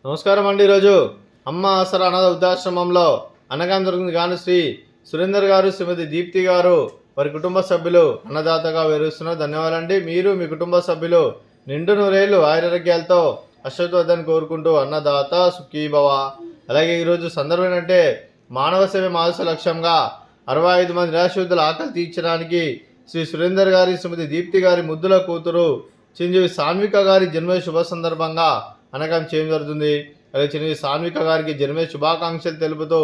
నమస్కారం అండి. ఈరోజు అమ్మ ఆసరా అనాథ వృద్ధాశ్రమంలో అన్నదానం జరుగుతుంది. కానీ శ్రీ సురేందర్ గారు, శ్రీమతి దీప్తి గారు వారి కుటుంబ సభ్యులు అన్నదాతగా వివరిస్తున్నారు. ధన్యవాదాలండి. మీరు మీ కుటుంబ సభ్యులు నిండు నూరేళ్లు ఆయురారోగ్యాలతో అశ్వత్వద్దని కోరుకుంటూ అన్నదాత సుఖీభవ. అలాగే ఈరోజు సందర్భం ఏంటంటే మానవ సేవ మానస లక్ష్యంగా 65 మంది నిరాశ్రితుల ఆకలి తీర్చడానికి శ్రీ సురేందర్ గారి, శ్రీమతి దీప్తి గారి ముద్దుల కూతురు చిరంజీవి సాన్విక గారి జన్మ శుభ సందర్భంగా అన్నదానం చేయడం జరుగుతుంది. అలాగే చిరంజీవి సాన్విక గారికి జన్మ శుభాకాంక్షలు తెలుపుతూ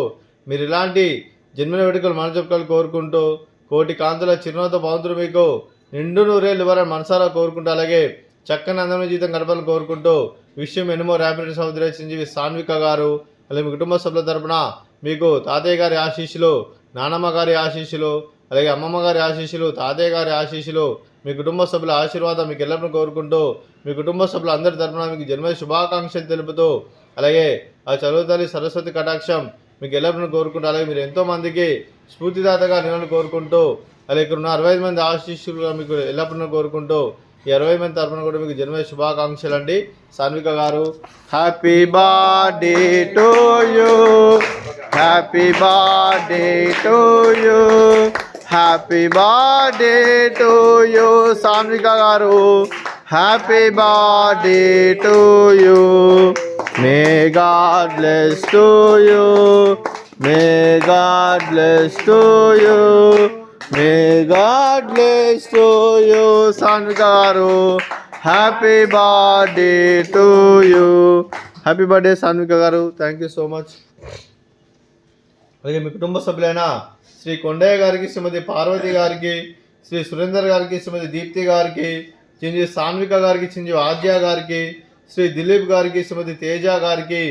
మీరు ఇలాంటి జన్మల వేడుకలు మనచెప్పుకోవాలి కోరుకుంటూ కోటి కాంతుల చిరునవ్వుతో భగవంతుడు మీకు నిండు నూరేళ్ళు ఇవ్వాలని మనసారా కోరుకుంటూ అలాగే చక్కని అందమైన జీవితం గడపాలని కోరుకుంటూ విషయం ఎన్నో ర్యాపిడ్ సముద్ర చిరంజీవి సాన్విక గారు అలాగే మీ కుటుంబ సభ్యుల తరపున మీకు తాతయ్య గారి ఆశీస్సులు, నానమ్మ గారి ఆశీస్సులు, అలాగే అమ్మమ్మ గారి ఆశీస్సులు, తాతయ్య గారి ఆశీస్సులు, మీ కుటుంబ సభ్యుల ఆశీర్వాదం మీకు ఎల్లప్పుడూ కోరుకుంటూ మీ కుటుంబ సభ్యులు అందరి తరపున మీకు జన్మ శుభాకాంక్షలు తెలుపుతూ అలాగే ఆ చదువు తల్లి సరస్వతి కటాక్షం మీకు ఎల్లప్పుడూ కోరుకుంటూ అలాగే మీరు ఎంతోమందికి స్ఫూర్తిదాతగా నిలవని కోరుకుంటూ అలాగే ఇక్కడ ఉన్న 65 మంది ఆశీస్సులుగా మీకు ఎల్లప్పుడూ కోరుకుంటూ ఈ 60 మంది తరపున కూడా మీకు జన్మ శుభాకాంక్షలు అండి. సాన్విక గారు, happy birthday to you, happy birthday to you, happy birthday to you Sanvika గారు, happy birthday to you. May God bless to you, may God bless to you, may God bless to you Sanvika గారు, happy birthday to you. Happy birthday Sanvika గారు. Thank you so much. అలాగే మీ కుటుంబ సభ్యులైన శ్రీ కొండయ్య గారికి, శ్రీమతి పార్వతి గారికి, శ్రీ సురేందర్ గారికి, శ్రీమతి దీప్తి గారికి, చిరంజీవి సాన్విక గారికి, చిరంజీవి ఆద్య గారికి, శ్రీ దిలీప్ గారికి, శ్రీమతి తేజ గారికి,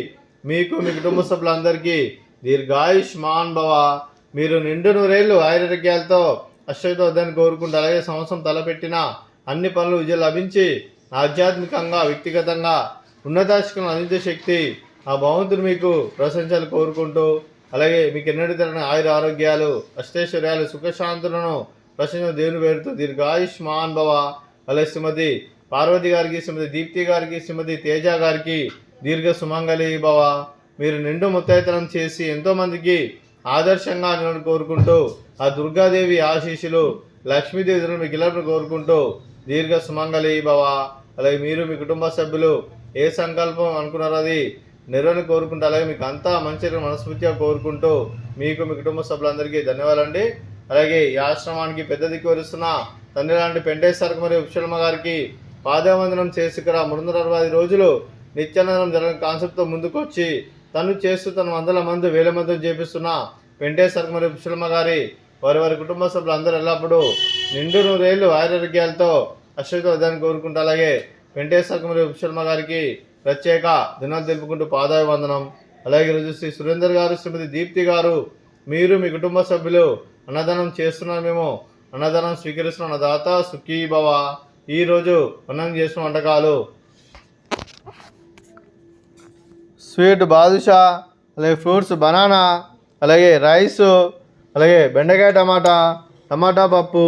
మీకు మీ కుటుంబ సభ్యులందరికీ దీర్ఘాయుష్మాన్ భవ. మీరు నిండు నూరేళ్లు ఆయురారోగ్యాలతో అశ్వత్వద్దని కోరుకుంటూ అలాగే సంవత్సరం తలపెట్టిన అన్ని పనులు విజయం లభించి ఆధ్యాత్మికంగా, వ్యక్తిగతంగా ఉన్నతాశికలను అందించే శక్తి ఆ భగవంతుడు మీకు ప్రశంసలు కోరుకుంటూ అలాగే మీకు ఎన్నటి తరగని ఆయుర ఆరోగ్యాలు, అష్టైశ్వర్యాలు, సుఖశాంతులను ప్రశంస దేవుని పేరుతో దీర్ఘాయుష్మాన్ భవ. అలాగే శ్రీమతి పార్వతి గారికి, శ్రీమతి దీప్తి గారికి, శ్రీమతి తేజ గారికి దీర్ఘ సుమంగళి భవ. మీరు నిండు ముత్తైతనం చేసి ఎంతోమందికి ఆదర్శంగా నిలబడి కోరుకుంటూ ఆ దుర్గాదేవి ఆశీస్సులు, లక్ష్మీదేవి మీకు ఇళ్ళను కోరుకుంటూ దీర్ఘ సుమంగళి భవ. అలాగే మీరు మీ కుటుంబ సభ్యులు ఏ సంకల్పం అనుకున్నారో అది నెరవేర్ని కోరుకుంటూ అలాగే మీకు అంతా మంచిగా మనస్ఫూర్తిగా కోరుకుంటూ మీకు మీ కుటుంబ సభ్యులందరికీ ధన్యవాదాలండి. అలాగే ఈ ఆశ్రమానికి పెద్ద దిక్కు వరుస్తున్న తండ్రి లాంటి పెంటేశ్వర మరియు ఉక్షలమ్మ గారికి పాదవందనం చేసి ఇక్కడ 365 రోజులు నిత్యానందనం జరగని కాన్సెప్ట్తో ముందుకు వచ్చి తను చేస్తూ తను వందల మంది వేల మంది చేపిస్తున్న పెంటేశ్వర మరియు ఉక్షలమ్మ గారి వారి కుటుంబ సభ్యులు అందరూ ఎల్లప్పుడూ నిండు నూరేళ్లు ఆయురారోగ్యాలతో అశ్వత్వద్దని కోరుకుంటూ అలాగే వెంకటేశ్వర మరియు ఉక్షలమ్మ గారికి ప్రత్యేక దినాలు తెలుపుకుంటూ పాదాభివందనం. అలాగే ఈరోజు శ్రీ సురేందర్ గారు, శ్రీమతి దీప్తి గారు మీరు మీ కుటుంబ సభ్యులు అన్నదానం చేస్తున్నారు. మేము అన్నదానం స్వీకరిస్తున్న అన్నదాత సుఖీభవ. ఈరోజు అన్నం చేసిన వంటకాలు స్వీట్ బాదుషా, అలాగే ఫ్రూట్స్ బనానా, అలాగే రైస్, అలాగే బెండకాయ టమాటా పప్పు,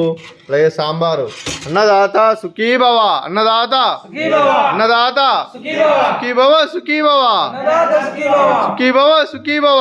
అలాగే సాంబారు. అన్నదాత సుఖీభవ, అన్నదాత అన్నదాత సుఖీభవ, సుఖీభవ సుఖీభవ, సుఖీభవ.